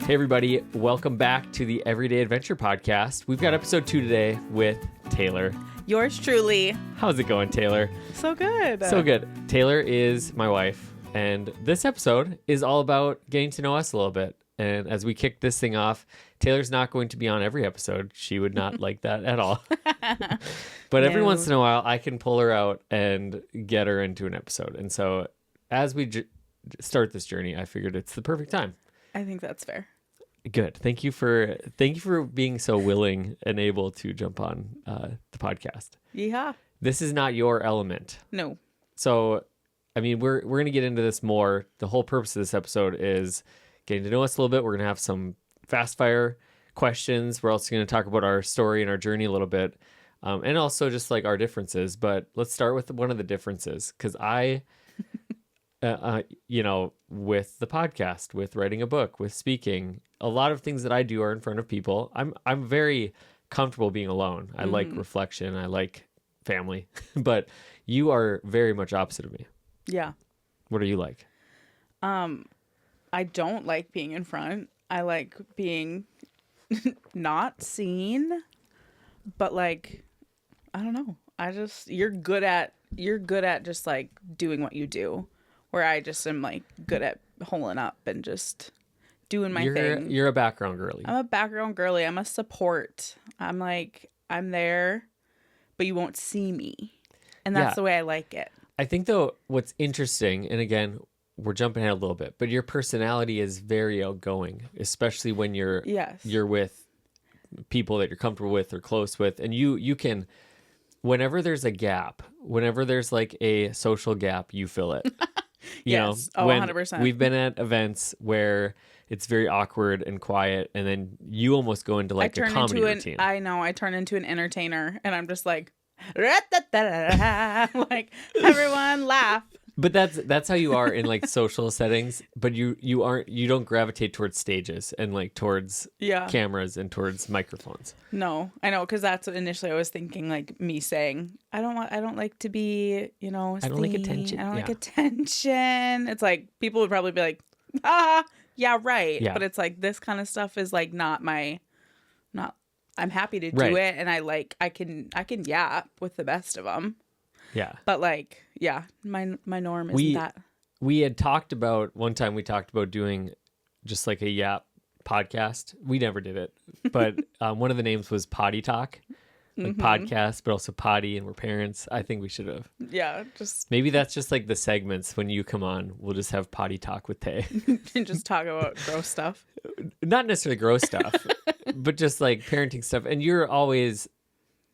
Hey everybody, welcome back to the Everyday Adventure Podcast. We've got episode 2 today with Taylor. Yours truly. How's it going, Taylor? So good. So good. Taylor is my wife, and this episode is all about getting to know us a little bit. And as we kick this thing off, Taylor's not going to be on every episode. She would not like that at all. But every once in a while, I can pull her out and get her into an episode. And so as we start this journey, I figured it's the perfect time. I think that's fair. Good. Thank you for being so willing and able to jump on the podcast. Yeah. This is not your element. No. So, I mean, we're going to get into this more. The whole purpose of this episode is getting to know us a little bit. We're going to have some fast fire questions. We're also going to talk about our story and our journey a little bit, and also just like our differences. But let's start with one of the differences, because with the podcast, with writing a book, with speaking, a lot of things that I do are in front of people. I'm very comfortable being alone. I like reflection. I like family. But you are very much opposite of me. Yeah. What are you like? I don't like being in front. I like being not seen. But like, I don't know. You're good at just like doing what you do. Where I just am like good at holing up and just doing my thing. You're a background girly. I'm a background girly. I'm a support. I'm there, but you won't see me. And that's the way I like it. I think though, what's interesting, and again, we're jumping ahead a little bit, but your personality is very outgoing, especially when you're with people that you're comfortable with or close with. And you can, whenever there's a gap, whenever there's like a social gap, you fill it. You know, 100%. We've been at events where it's very awkward and quiet, and then you almost go into like a comedy routine. I know. I turn into an entertainer, and I'm just like, like everyone laugh. But that's how you are in like social settings. But you don't gravitate towards stages and like towards cameras and towards microphones. No, I know, because that's what initially I was thinking, like me saying, I don't like to be, I don't like attention. I don't like attention. It's like people would probably be like, yeah, right. Yeah. But it's like this kind of stuff is like not. I'm happy to do it, and I can yap with the best of them. Yeah. But like, my norm isn't that. We had talked about, one time we talked about doing just like a yap podcast. We never did it. But one of the names was Potty Talk. Like podcast, but also potty, and we're parents. I think we should have. Yeah. Maybe that's just like the segments when you come on. We'll just have Potty Talk with Tay. And just talk about gross stuff. Not necessarily gross stuff, but just like parenting stuff. And you're always,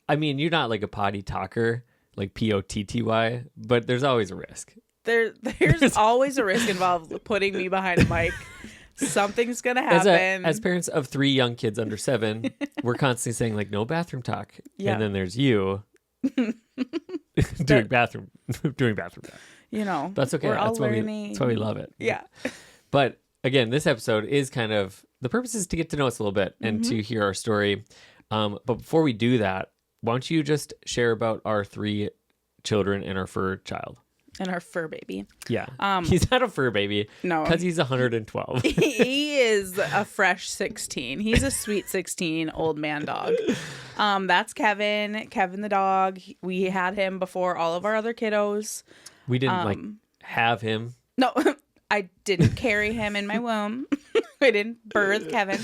you're not like a potty talker. Like POTTY, but there's always a risk. There's always a risk involved with putting me behind a mic. Something's gonna happen. As parents of 3 young kids under 7, we're constantly saying like no bathroom talk, and then there's you doing bathroom talk. You know, that's okay. That's why we love it. Yeah. But again, this episode is kind of, the purpose is to get to know us a little bit and to hear our story. But before we do that, why don't you just share about our 3 children and our fur child? And our fur baby. Yeah. He's not a fur baby. No. Because he's 112. He is a fresh 16. He's a sweet 16 old man dog. That's Kevin. Kevin the dog. We had him before all of our other kiddos. We didn't have him. No, I didn't carry him in my womb. I didn't birth Kevin.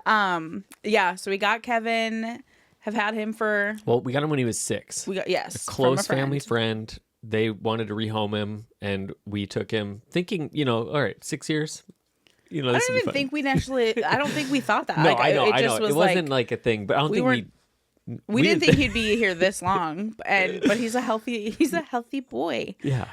So we got Kevin. Have had him for... Well, we got him when he was 6. A close family friend. They wanted to rehome him, and we took him thinking, all right, 6 years. This I don't even think I don't think we thought that. No, I know. It wasn't like a thing, but I don't think we didn't think he'd be here this long, but he's a healthy boy. Yeah.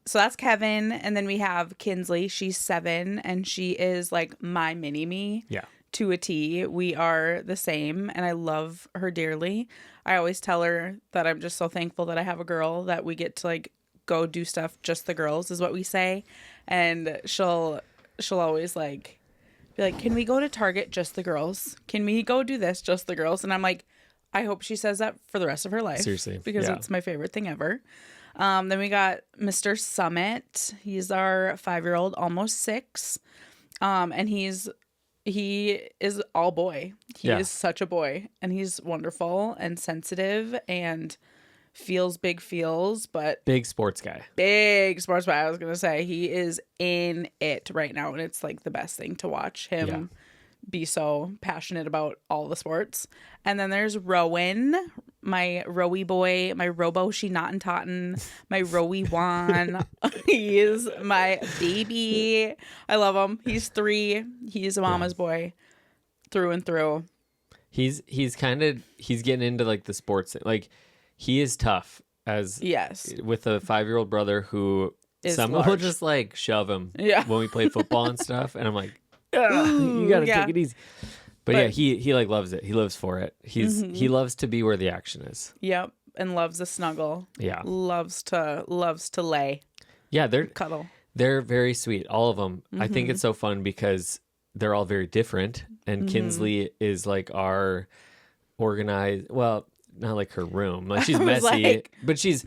So that's Kevin, and then we have Kinsley. She's 7, and she is like my mini me. Yeah. To a T. We are the same, and I love her dearly. I always tell her that I'm just so thankful that I have a girl, that we get to like go do stuff just the girls, is what we say. And she'll always like be like, can we go to Target just the girls? Can we go do this just the girls? And I'm like, I hope she says that for the rest of her life. Seriously. Because it's my favorite thing ever. Then we got Mr. Summit. He's our 5-year-old, almost 6. And he's he is all boy. He Yeah. is such a boy, and he's wonderful and sensitive and feels big feels, but Big sports guy. big sports guy. I was gonna say he is in it right now, and it's like the best thing to watch him be so passionate about all the sports. And then there's Rowan, my Rowie boy, my Robo She Not Totten, my Rowie Wan. He is my baby. I love him. He's 3. He's a mama's boy through and through. He's getting into like the sports, like he is tough as with a 5-year-old brother who someone will just like shove him when we play football and stuff, and I'm like, you gotta take it easy. But yeah, he like loves it. He lives for it. He loves to be where the action is. Yep, and loves a snuggle. Yeah, loves to lay. Yeah, they're cuddle. They're very sweet, all of them. I think it's so fun because they're all very different. And Kinsley is like our organized. Well, not like her room. Like she's messy, but she's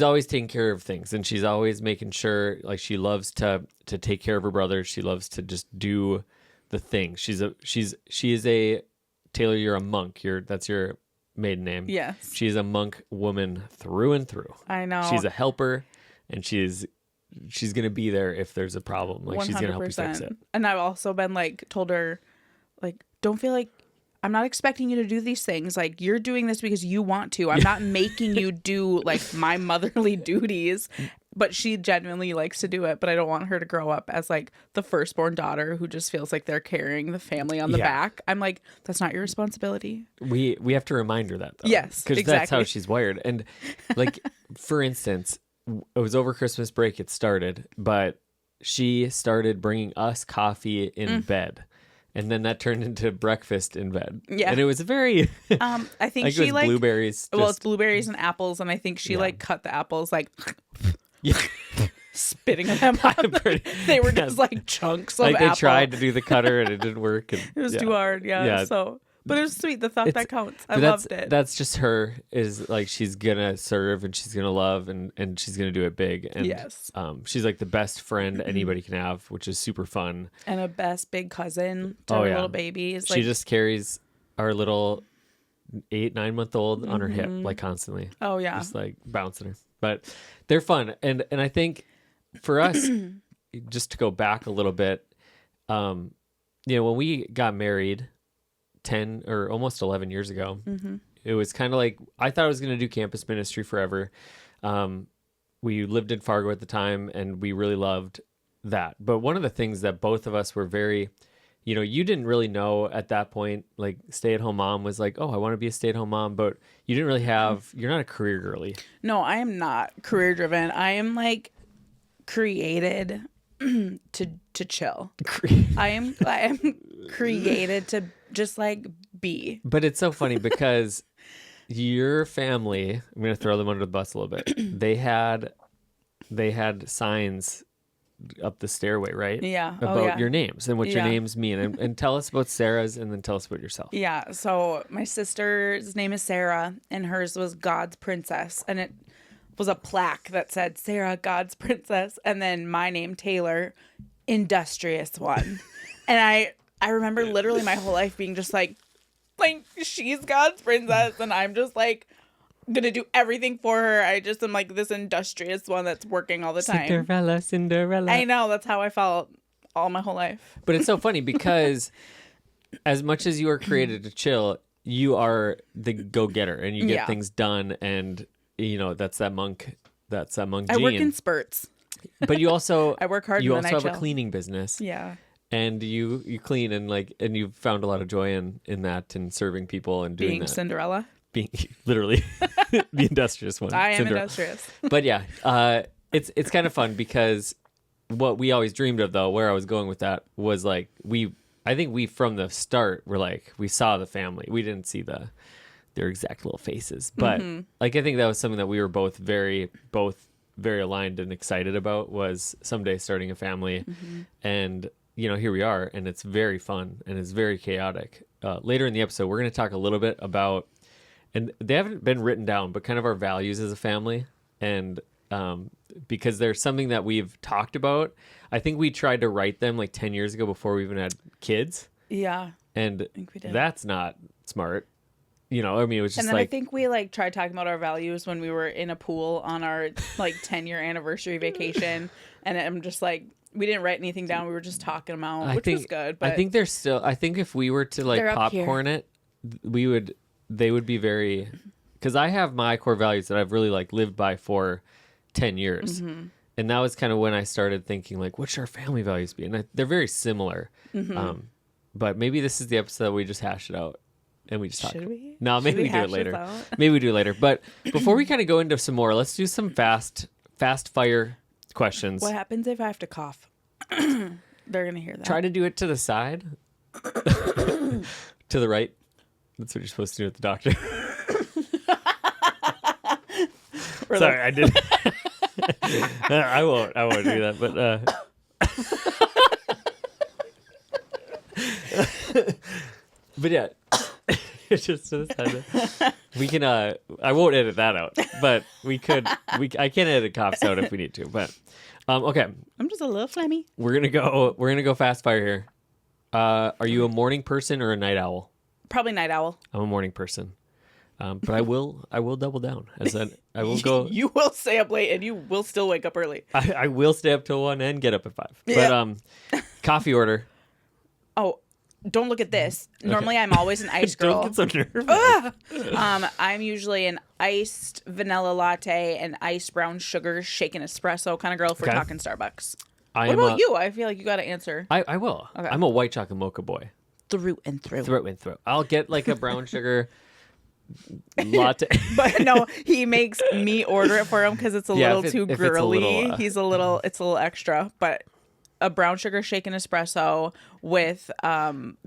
always taking care of things, and she's always making sure. Like she loves to take care of her brother. She loves to just do the thing. She is a Taylor. You're a monk. That's your maiden name. Yes. She's a monk woman through and through. I know. She's a helper, and she's gonna be there if there's a problem. Like 100%. She's gonna help you fix it. And I've also been like told her, like, don't feel like I'm not expecting you to do these things. Like, you're doing this because you want to. I'm not making you do like my motherly duties. But she genuinely likes to do it. But I don't want her to grow up as like the firstborn daughter who just feels like they're carrying the family on the back. I'm like, that's not your responsibility. We have to remind her that though. Yes, because that's how she's wired. And like, for instance, it was over Christmas break. It started, but she started bringing us coffee in bed. And then that turned into breakfast in bed. Yeah. And it was very... I think she like... blueberries. Well, it's blueberries and apples. And I think she like cut the apples like... spitting them out. They were just like chunks of apple. They tried to do the cutter and it didn't work. And, it was too hard. Yeah. So... But it was sweet. The thought that counts. I loved it. That's just her, is like she's gonna serve and she's gonna love and she's gonna do it big. And she's like the best friend anybody can have, which is super fun. And a best big cousin to her little baby. She just carries our little 8-9 month old on her hip like constantly. Oh yeah, just like bouncing her. But they're fun, and I think for us, just to go back a little bit, when we got married 10 or almost 11 years ago, it was kind of like, I thought I was going to do campus ministry forever. We lived in Fargo at the time and we really loved that. But one of the things that both of us were very, you didn't really know at that point, like stay-at-home mom was like, oh, I want to be a stay-at-home mom, but you didn't really you're not a career girly. No, I am not career driven. I am like created to chill. I am created to just like be. But it's so funny because your family, I'm going to throw them under the bus a little bit. They had signs up the stairway, right? Yeah. About your names and what your names mean. And tell us about Sarah's and then tell us about yourself. Yeah. So my sister's name is Sarah and hers was God's Princess. And it was a plaque that said Sarah, God's Princess. And then my name, Taylor, Industrious One. And I remember literally my whole life being just like she's God's princess and I'm just like gonna do everything for her. I just am like this industrious one that's working all the time. Cinderella. I know, that's how I felt all my whole life. But it's so funny because as much as you are created to chill, you are the go-getter and you get things done, and that's that monk gene. I work in spurts. But you also I work hard. You and also then have a cleaning business. Yeah. And you clean and you've found a lot of joy in that and serving people and doing being that. Cinderella. Being literally the industrious one. I am Cinderella. industrious. But yeah, it's kind of fun because what we always dreamed of, though, where I was going with that was like I think we from the start were like, we saw the family. We didn't see their exact little faces, but like I think that was something that we were both very aligned and excited about, was someday starting a family. And here we are, and it's very fun and it's very chaotic. Later in the episode, we're going to talk a little bit about, and they haven't been written down, but kind of our values as a family. And because there's something that we've talked about. I think we tried to write them like 10 years ago before we even had kids. Yeah. And I think we did. that's not smart. You know, I mean, it was just And then like, I think we like tried talking about our values when we were in a pool on our like 10-year anniversary vacation. And I'm just like, we didn't write anything down. We were just talking them out, which was good. But I think there's still, I think if we were to like They're up popcorn it, they would be very, because I have my core values that I've really like lived by for 10 years. Mm-hmm. And that was kind of when I started thinking like, what should our family values be? And they're very similar. Mm-hmm. But maybe this is the episode that we just hash it out. And we just talk. Should we? No, maybe Should we do hash it this later. out? Maybe we do it later. But before we kind of go into some more, let's do some fast fire questions. What happens if I have to cough? They're going to hear that. Try to do it to the side. To the right. That's what you're supposed to do with the doctor. Sorry, I did. I won't do that. But yeah. It's just to the side. We can I won't edit that out, but I can edit coughs out if we need to. But okay. I'm just a little phlegmy. We're gonna go fast fire here. Are you a morning person or a night owl? Probably night owl. I'm a morning person. But I will double down. I will go. You will stay up late and you will still wake up early. I will stay up till 1 and get up at 5. Yeah. But coffee order. Oh, don't look at this. Normally, I'm always an iced girl. Don't get so nervous. I'm usually an iced vanilla latte and iced brown sugar shaken espresso kind of girl for Okay. talking Starbucks. I What am about you? I feel like you got to answer. I will. Okay. I'm a white chocolate mocha boy. Through and through. Throat and throat. I'll get like a brown sugar latte. But no, he makes me order it for him because it's a Yeah, little too if it's a girly. little, It's a little extra. But a brown sugar shaken espresso with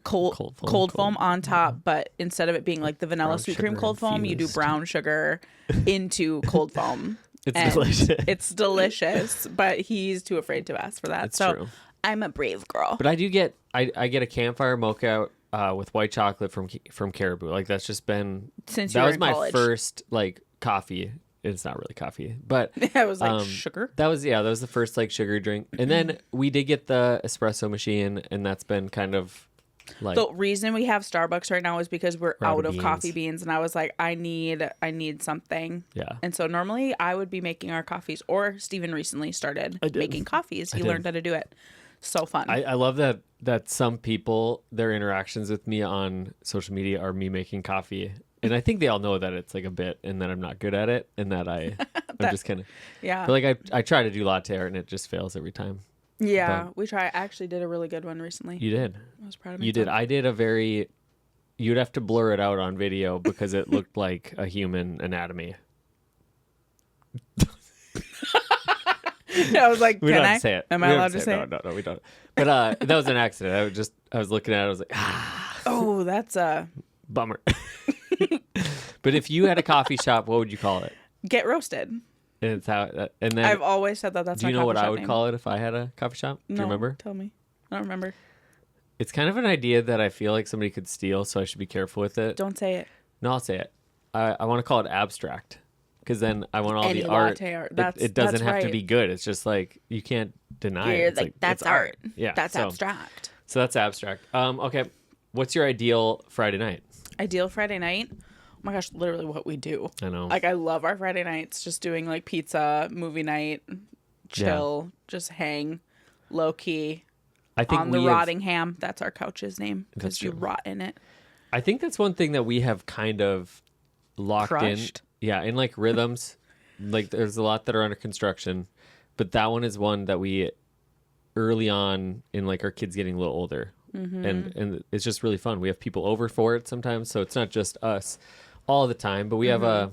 cold foam on top, but instead of it being like the vanilla Brown sweet cream sugar cold foam, you do infused. brown sugar into cold foam. It's And delicious. It's delicious, but he's too afraid to ask for that. It's so true. I'm a brave girl. But I do get I get a campfire mocha with white chocolate from Caribou. Like that's just been Since you that were was in my college. first like coffee. It's not really coffee, but I was like, sugar? That was the first like sugar drink. And then we did get the espresso machine, and that's been kind of like The reason we have Starbucks right now is because we're out of beans. coffee beans, and I was like, I need something. Yeah. And so normally I would be making our coffees, or Steven recently started making coffees. He learned how to do it. So fun. I love that some people, their interactions with me on social media are me making coffee. And I think they all know that it's like a bit and that I'm not good at it and that I'm just kind of, yeah. but like I try to do latte art and it just fails every time. Yeah. We try. I actually did a really good one recently. You did. I was proud of myself. You did. I did a very, you'd have to blur it out on video because it looked like a human anatomy. I was like, We can don't I? have to say it. Am We I don't allowed have to say it? No, we don't. But that was an accident. I was looking at it. I was like, Oh, that's bummer. But if you had a coffee shop, what would you call it? Get Roasted. And it's how. And then I've always said that. That's do you my know coffee what I shop would name. call it if I had a coffee shop? Do No, you remember? Tell me. I don't remember. It's kind of an idea that I feel like somebody could steal, so I should be careful with it. Don't say it. No, I'll say it. I want to call it abstract because then I want all Any the art. latte art. It doesn't that's have to right. be good. It's just like you can't deny it. You're It's like, that's it's art. Yeah, That's so, abstract. So that's abstract. Okay, what's your ideal Friday night? Ideal Friday night. Oh my gosh, literally what we do. I know. Like I love our Friday nights. Just doing like pizza, movie night, chill, just hang, low key. I think On the we have- rotting ham. That's our couch's name That's because you true. rot in it. I think that's one thing that we have kind of locked Crushed. in. Yeah, in like rhythms. Like there's a lot that are under construction, but that one is one that we early on in like our kids getting a little older. Mm-hmm. And it's just really fun. We have people over for it sometimes, so it's not just us all the time, but we have a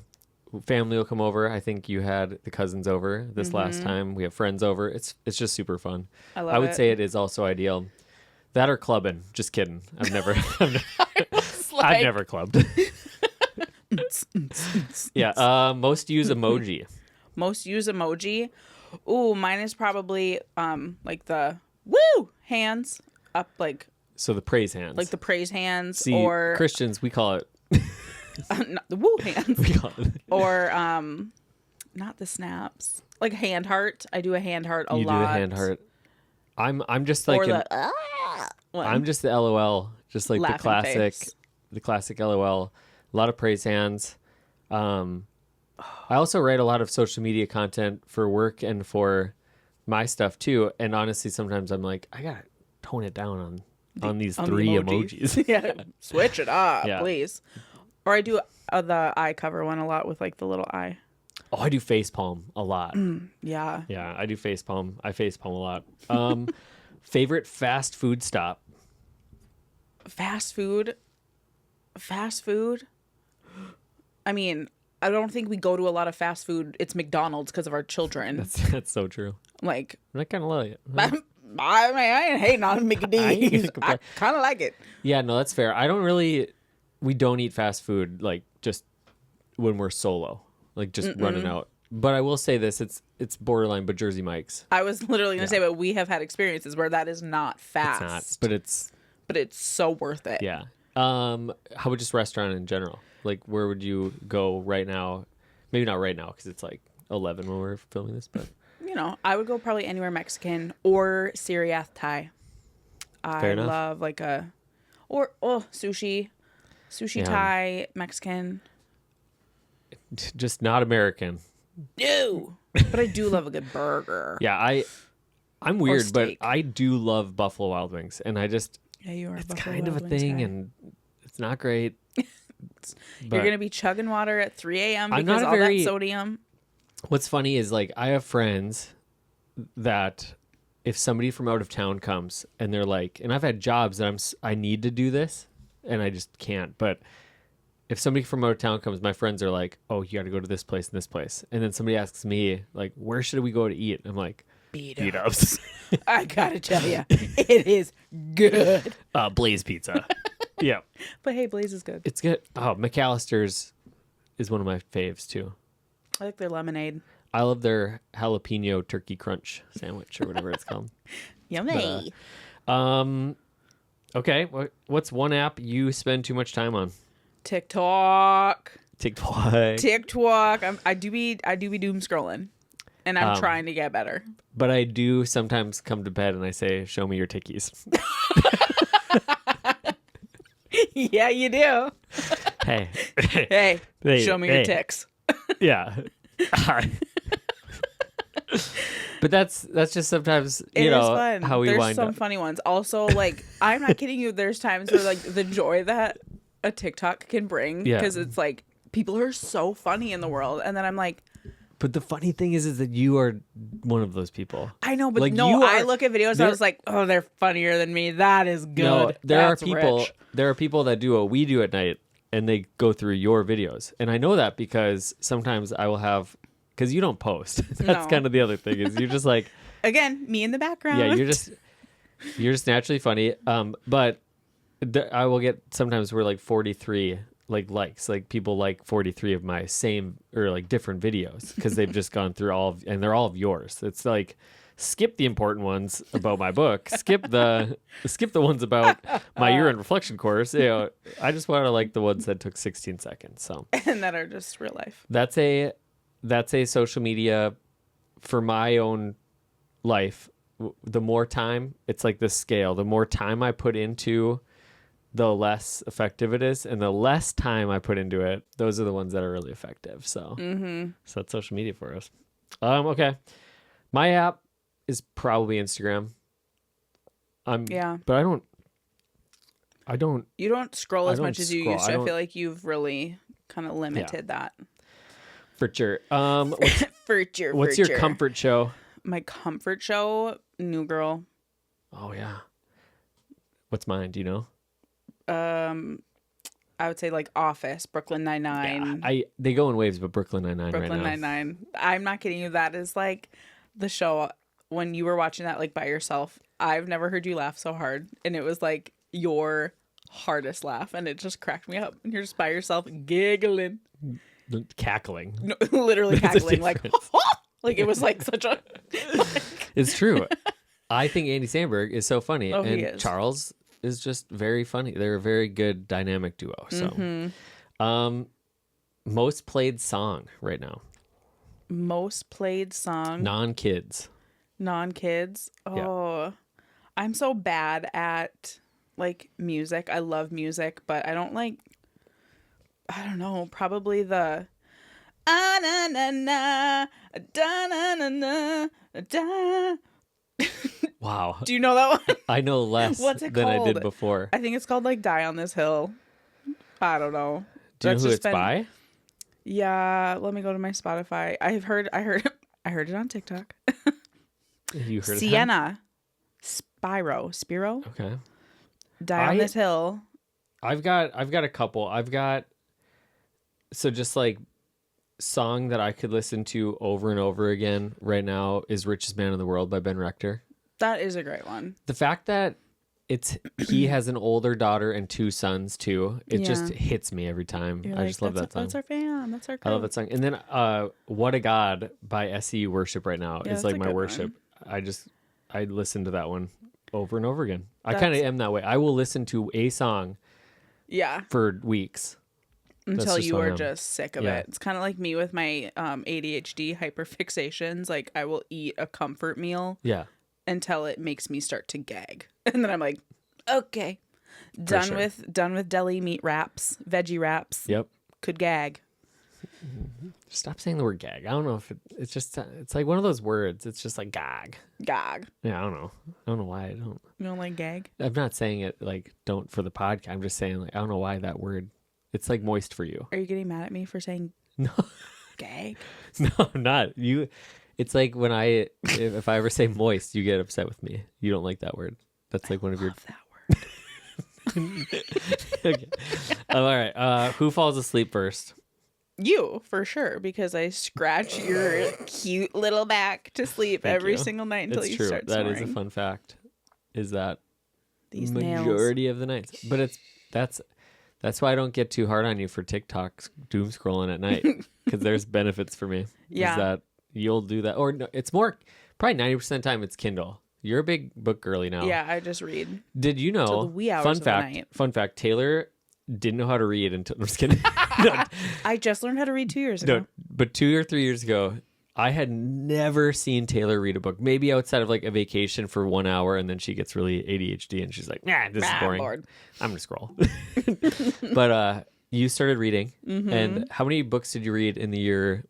family will come over. I think you had the cousins over this last time. We have friends over. It's just super fun. I would it. say it is also ideal. That or clubbing. Just kidding. I've never It's I've like- never clubbed. Yeah. Most use emoji. Most use emoji. Ooh, mine is probably like the woo hands up, like So the praise hands. the praise hands, See, or Christians, we call it. not the woo hands, We call it. or not the snaps, like hand heart. I do a hand heart a You lot. do the hand heart. I'm just like or an, the one. I'm just the LOL Just like Laughing face. the classic LOL. A lot of praise hands. I also write a lot of social media content for work and for my stuff too. And honestly, sometimes I'm like, I gotta tone it down on these three emojis. Yeah, switch it up, Yeah. please. Or I do the eye cover one a lot with like the little eye. Oh, I do facepalm a lot. Yeah. Yeah, I do facepalm. I facepalm a lot. Favorite fast food stop? Fast food. I mean, I don't think we go to a lot of fast food. It's McDonald's because of our children. That's so true. Like, I kind of love it. I ain't hating on McD's. I kind of like it. Yeah, no, that's fair. We don't eat fast food like just when we're solo, like just running out. But I will say this, it's borderline, but Jersey Mike's. I was literally going to say, but we have had experiences where that is not fast. It's not, but it's so worth it. yeah. How about just restaurant in general? Like, where would you go right now? Maybe not right now because it's like 11 when we're filming this, but you know, I would go probably anywhere Mexican or Syriac Thai. I love like sushi, yeah. Thai, Mexican. Just not American. No, but I do love a good burger. Yeah, I'm weird, but I do love Buffalo Wild Wings, and I just you are. It's kind of a thing, guy. And it's not great. You're gonna be chugging water at 3 a.m. because all that sodium. What's funny is like I have friends that if somebody from out of town comes and they're like, and I've had jobs that I need to do this and I just can't. But if somebody from out of town comes, my friends are like, oh, you got to go to this place and this place. And then somebody asks me like, where should we go to eat? I'm like, Beat Ups. I gotta tell you, it is good. Blaze Pizza. Yeah. But hey, Blaze is good. It's good. Oh, McAllister's is one of my faves too. I like their lemonade. I love their jalapeno turkey crunch sandwich or whatever it's called. Yummy. But, okay. What's one app you spend too much time on? TikTok. I do be doom scrolling, and I'm trying to get better. But I do sometimes come to bed and I say, "Show me your tickies." Yeah, you do. Hey, show me your ticks. Yeah. But that's just sometimes you know fun. how we There's wind some up. funny ones. Also, like I'm not kidding you. There's times where like the joy that a TikTok can bring, because it's like people are so funny in the world, and then I'm like. But the funny thing is that you are one of those people. I know, but like, I look at videos and I was like, oh, they're funnier than me. That is good. No, there Rich. are people that do what we do at night and they go through your videos. And I know that because sometimes I will have, because you don't post. That's kind of the other thing is you're just like. Again, me in the background. Yeah, you're just naturally funny. But I will get sometimes we're like 43 likes, like people like 43 of my same or like different videos because they've just gone through and they're all of yours. It's like skip the important ones about my book, skip the ones about my urine reflection course. You know, I just want to like the ones that took 16 seconds. So and that are just real life. That's a social media for my own life. The more time, it's like this scale. The more time I put into, the less effective it is, and the less time I put into it, those are the ones that are really effective. So, so that's social media for us. Okay, my app is probably Instagram. But I don't. You don't scroll as much as you used to. I feel like you've really kind of limited that. For sure. What's your comfort show? My comfort show, New Girl. Oh yeah. What's mine? Do you know? I would say like Office, Brooklyn Nine-Nine. Yeah, they go in waves, but Brooklyn Nine-Nine right now. Brooklyn Nine-Nine. I'm not kidding you. That is like the show when you were watching that like by yourself. I've never heard you laugh so hard, and it was like your hardest laugh, and it just cracked me up. And you're just by yourself giggling, cackling, no, literally cackling, like like it was like such a. It's true. I think Andy Samberg is so funny, and he is. Charles is just very funny. They're a very good dynamic duo. So, most played song right now. Most played song. Non-kids. Oh, yeah. I'm so bad at like music. I love music, but I don't like, I don't know, probably the ah na na na da na na na da. Wow. Do you know that one? I know less What's it than I did called? before. I think it's called like Die on This Hill. I don't know. Do you know That's who just it's by? Yeah, let me go to my Spotify. I heard it on TikTok. You heard of him? Sienna. Spiro. Okay. Die on This Hill. I've got a couple. So just like song that I could listen to over and over again right now is Richest Man in the World by Ben Rector. That is a great one. The fact that he has an older daughter and 2 sons too, it just hits me every time. I just love that song. That's our fan. That's our I love that song. And then What a God by SE Worship right now is like my worship. One. I listen to that one over and over again. I kind of am that way. I will listen to a song for weeks. Until you are just sick of it. It's kind of like me with my ADHD hyperfixations. Like I will eat a comfort meal until it makes me start to gag. And then I'm like, okay, done with deli meat wraps, veggie wraps. Yep. Could gag. Stop saying the word gag. I don't know if it's just, it's like one of those words. It's just like gag. Gag. Yeah, I don't know why I don't. You don't like gag? I'm not saying it like don't for the podcast. I'm just saying like, I don't know why that word. It's like moist for you. Are you getting mad at me for saying no gag? No, I'm not. You. It's like when if I ever say moist, you get upset with me. You don't like that word. That's like one of your. That word. Okay. All right. Who falls asleep first? You, for sure, because I scratch your cute little back to sleep every single night until you start snoring. That is a fun fact. Is that these majority nails. Of the nights? But that's why I don't get too hard on you for TikTok doom scrolling at night, because there's benefits for me. Yeah. Is that you'll do that, or no, it's more probably 90% of the time it's Kindle. You're a big book girly now. Yeah, I just read. Did you know? Till the wee hours of the night. Fun fact. Taylor didn't know how to read until. I'm just kidding. No. I just learned how to read 2 years ago. No, but 2 or 3 years ago, I had never seen Taylor read a book. Maybe outside of like a vacation for 1 hour, and then she gets really ADHD, and she's like, "Nah, this is boring. Bored. I'm gonna scroll." But you started reading, and how many books did you read in the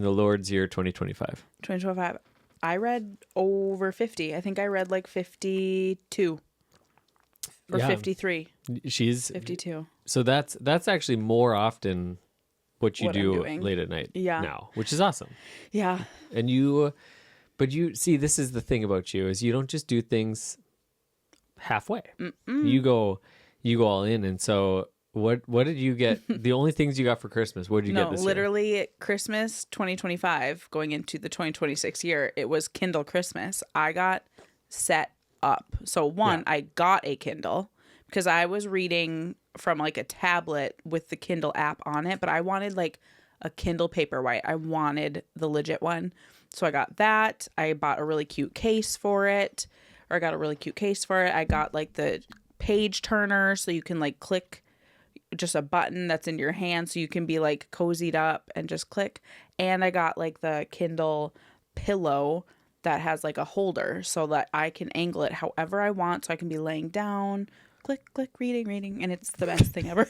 Lord's year 2025? 2025. I read over 50. I think I read like 52 or 53. She's 52. So that's actually more often what you do late at night now, which is awesome. Yeah. And but you see, this is the thing about you is you don't just do things halfway. You go all in. And so what did you get? The only things you got for Christmas, what did you get this year? Literally Christmas 2025 going into the 2026 year, it was Kindle Christmas. I got set up. So I got a Kindle because I was reading from like a tablet with the Kindle app on it, but I wanted like a Kindle Paperwhite. I wanted the legit one. So I got that. I bought a really cute case for it, I got like the page turner so you can like click just a button that's in your hand so you can be like cozied up and just click. And I got like the Kindle pillow that has like a holder so that I can angle it however I want, so I can be laying down, click, reading, and it's the best thing ever.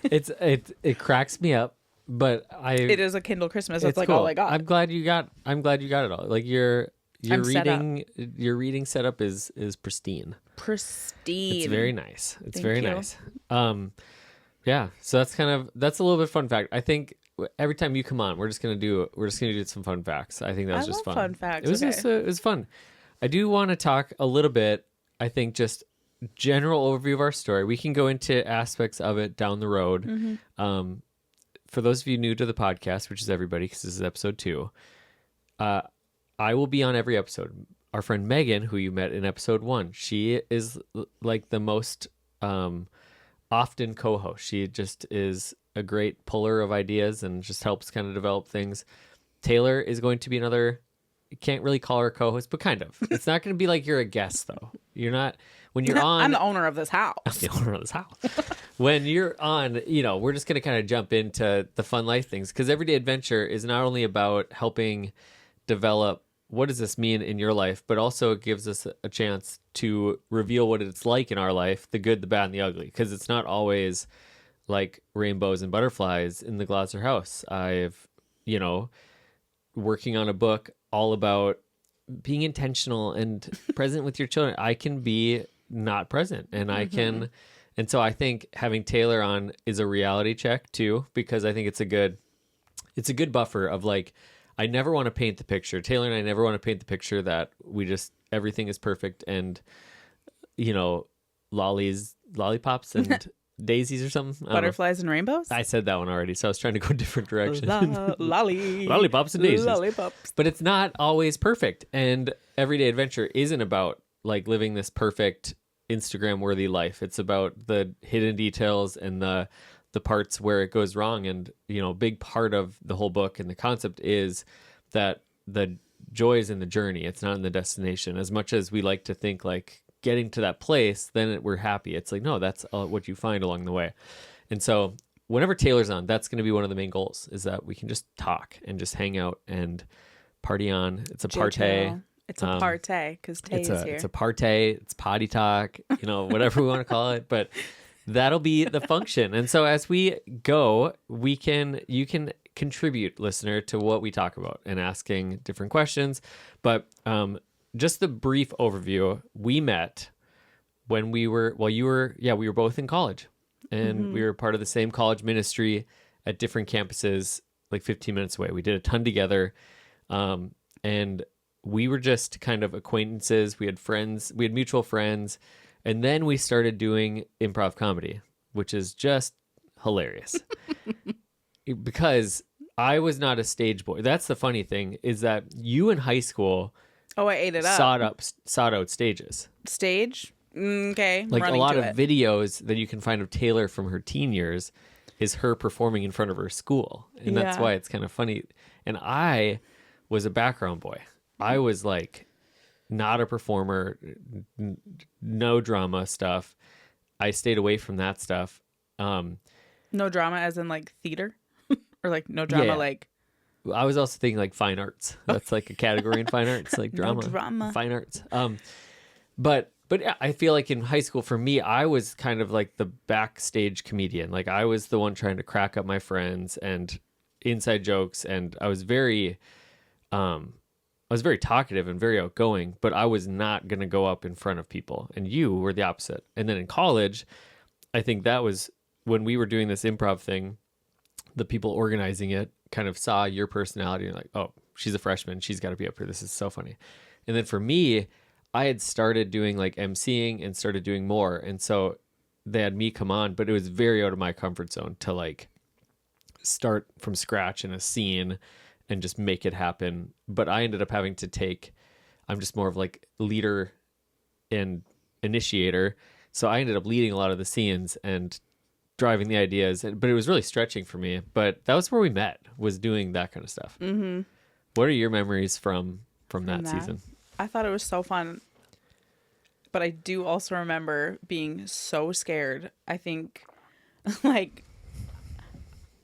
It cracks me up, but it is a Kindle Christmas. That's like cool. All I got. I'm glad you got it all. Like your reading setup is pristine. It's very nice. Nice. Yeah. So that's a little bit fun fact. I think every time you come on, we're just gonna do some fun facts. I think that was just fun. Fun facts. It was fun. I do want to talk a little bit. I think just general overview of our story. We can go into aspects of it down the road. For those of you new to the podcast, which is everybody, because this is episode 2, I will be on every episode. Our friend Megan, who you met in episode 1, she is like the most often co-host. She just is a great puller of ideas and just helps kind of develop things. Taylor is going to be another. You can't really call her a co-host, but kind of. It's not going to be like you're a guest, though. You're not. When you're on... I'm the owner of this house. I'm the owner of this house. When you're on, we're just going to kind of jump into the fun life things, because Everyday Adventure is not only about helping develop what does this mean in your life? But also it gives us a chance to reveal what it's like in our life, the good, the bad, and the ugly. Because it's not always like rainbows and butterflies in the Glasser house. I've, working on a book all about being intentional and present with your children. I can be not present, and I can, and so I think having Taylor on is a reality check too, because I think it's a good buffer of like, I never want to paint the picture. Taylor and I never want to paint the picture that everything is perfect and, lollipops and daisies or something. Butterflies and rainbows? I said that one already, so I was trying to go a different direction. Lollipops and daisies. Lollipops. But it's not always perfect. And everyday adventure isn't about like living this perfect Instagram worthy life. It's about the hidden details and the parts where it goes wrong. And, a big part of the whole book and the concept is that the joy is in the journey. It's not in the destination. As much as we like to think like getting to that place, then we're happy. It's like, no, that's what you find along the way. And so whenever Taylor's on, that's going to be one of the main goals, is that we can just talk and just hang out and party on. It's a partay. It's a partay because Tay is here. It's a partay. It's potty talk, whatever we want to call it. But that'll be the function. And so as we go, you can contribute, listener, to what we talk about and asking different questions. But just the brief overview, we met when we were both in college, and we were part of the same college ministry at different campuses, like 15 minutes away. We did a ton together. And we were just kind of acquaintances. We had friends, we had mutual friends. And then we started doing improv comedy, which is just hilarious because I was not a stage boy. That's the funny thing, is that you in high school, I ate it up. Sought out stages. Stage? Okay. Like a lot of videos that you can find of Taylor from her teen years is her performing in front of her school. And that's why it's kind of funny. And I was a background boy. I was like not a performer, no drama stuff. I stayed away from that stuff. No drama as in like theater? Or like no drama like... I was also thinking like fine arts. That's like a category in fine arts, like drama, No drama. Fine arts. But yeah, I feel like in high school for me, I was kind of like the backstage comedian. Like I was the one trying to crack up my friends and inside jokes, and I was very talkative and very outgoing, but I was not going to go up in front of people. And you were the opposite. And then in college, I think that was when we were doing this improv thing, the people organizing it kind of saw your personality and like, oh, she's a freshman, she's got to be up here, this is so funny. And then for me, I had started doing like emceeing and started doing more, and so they had me come on, but it was very out of my comfort zone to like start from scratch in a scene and just make it happen. But I ended up having to I'm just more of like leader and initiator, so I ended up leading a lot of the scenes and driving the ideas, but it was really stretching for me. But that was where we met, was doing that kind of stuff. Mm-hmm. What are your memories from that season? I thought it was so fun, but I do also remember being so scared. I think like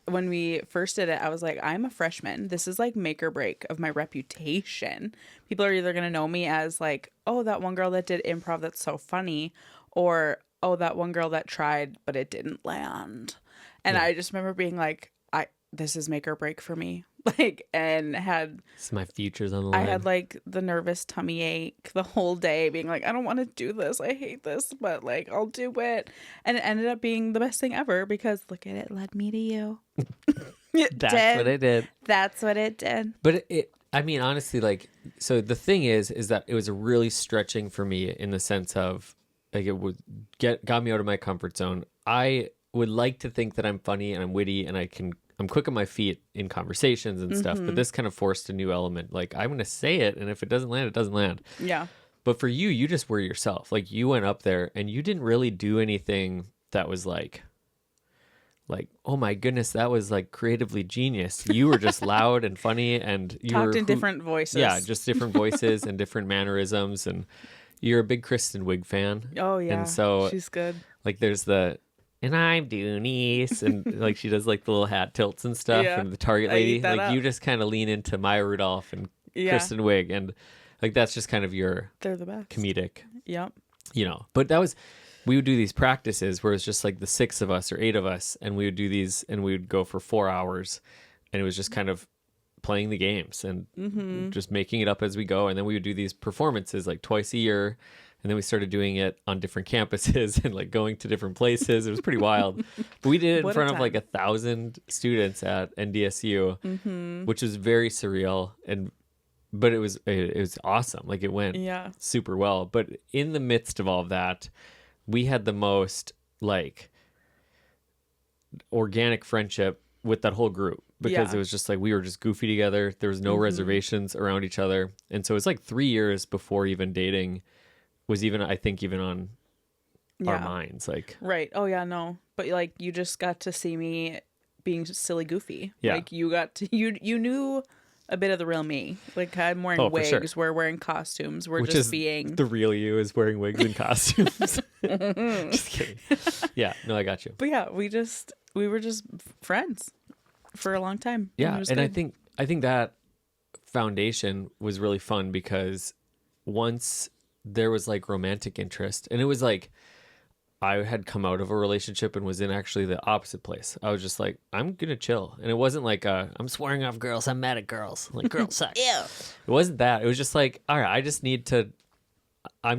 when we first did it, I was like, I'm a freshman. This is like make or break of my reputation. People are either going to know me as like, oh, that one girl that did improv that's so funny, or oh, that one girl that tried, but it didn't land. And I just remember being like, this is make or break for me. Like, and this is my future's on the line. I had like the nervous tummy ache the whole day, being like, I don't want to do this. I hate this, but like, I'll do it. And it ended up being the best thing ever because look at it, led me to you. That's what it did. That's what it did. But I mean, honestly, like, so the thing is that it was really stretching for me in the sense of, like, it got me out of my comfort zone. I would like to think that I'm funny and I'm witty and I'm quick on my feet in conversations and stuff, but this kind of forced a new element. Like, I'm going to say it, and if it doesn't land, it doesn't land. Yeah. But for you just were yourself. Like, you went up there and you didn't really do anything that was like, oh my goodness, that was like creatively genius. You were just loud and funny, and you talked in different voices. Yeah, just different voices and different mannerisms. And you're a big Kristen Wiig fan. Oh yeah, and so she's good. Like, there's and I'm Doonies, and like she does like the little hat tilts and stuff, and the Target lady. Like, you just kind of lean into Maya Rudolph and Yeah. Kristen Wiig, and like that's just kind of your They're the best. comedic, Yep. But we would do these practices where it's just like the 6 of us or 8 of us, and we would do these, and we would go for 4 hours, and it was just kind of playing the games and just making it up as we go. And then we would do these performances like twice a year. And then we started doing it on different campuses and like going to different places. It was pretty wild. But we did it in front of like 1,000 students at NDSU, which was very surreal. But it was awesome. Like it went super well. But in the midst of all of that, we had the most like organic friendship with that whole group, because it was just like we were just goofy together. There was no reservations around each other. And so it was like 3 years before even dating was even, I think, even on our minds. Like, right. Oh yeah, no. But like you just got to see me being silly goofy. Yeah. Like you got to you knew a bit of the real me. Like I'm wearing wigs, sure. we're wearing costumes, we're which just is being the real you is wearing wigs and costumes. Just kidding. Yeah, no, I got you. But yeah, we were just friends for a long time. Yeah, and good. I think that foundation was really fun, because once there was like romantic interest, and it was like I had come out of a relationship and was in actually the opposite place. I was just like, I'm gonna chill, and it wasn't like I'm swearing off girls, I'm mad at girls, like girls suck. Yeah. It wasn't that. It was just like, all right, I'm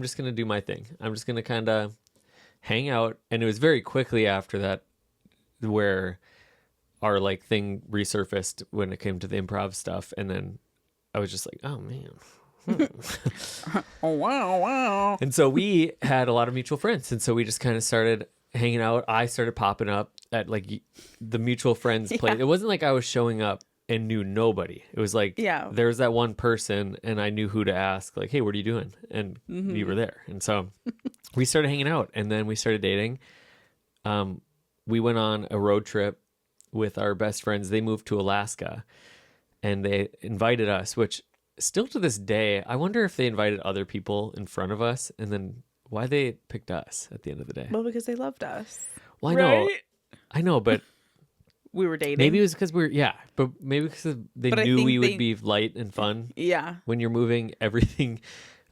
just gonna do my thing. I'm just gonna kind of hang out, and it was very quickly after that where our like thing resurfaced when it came to the improv stuff, and then I was just like, oh man. Oh wow. And so we had a lot of mutual friends, and so we just kind of started hanging out. I started popping up at like the mutual friends place. It wasn't like I was showing up and knew nobody. It was like there was that one person, and I knew who to ask, like, hey, what are you doing? And you were there. And so we started hanging out, and then we started dating. We went on a road trip with our best friends. They moved to Alaska, and they invited us, which still to this day, I wonder if they invited other people in front of us, and then why they picked us at the end of the day. Well, because they loved us. Well, Right? I know, but We were dating. maybe it was because but maybe because they But I knew think we they- would be light and fun Yeah. when you're moving everything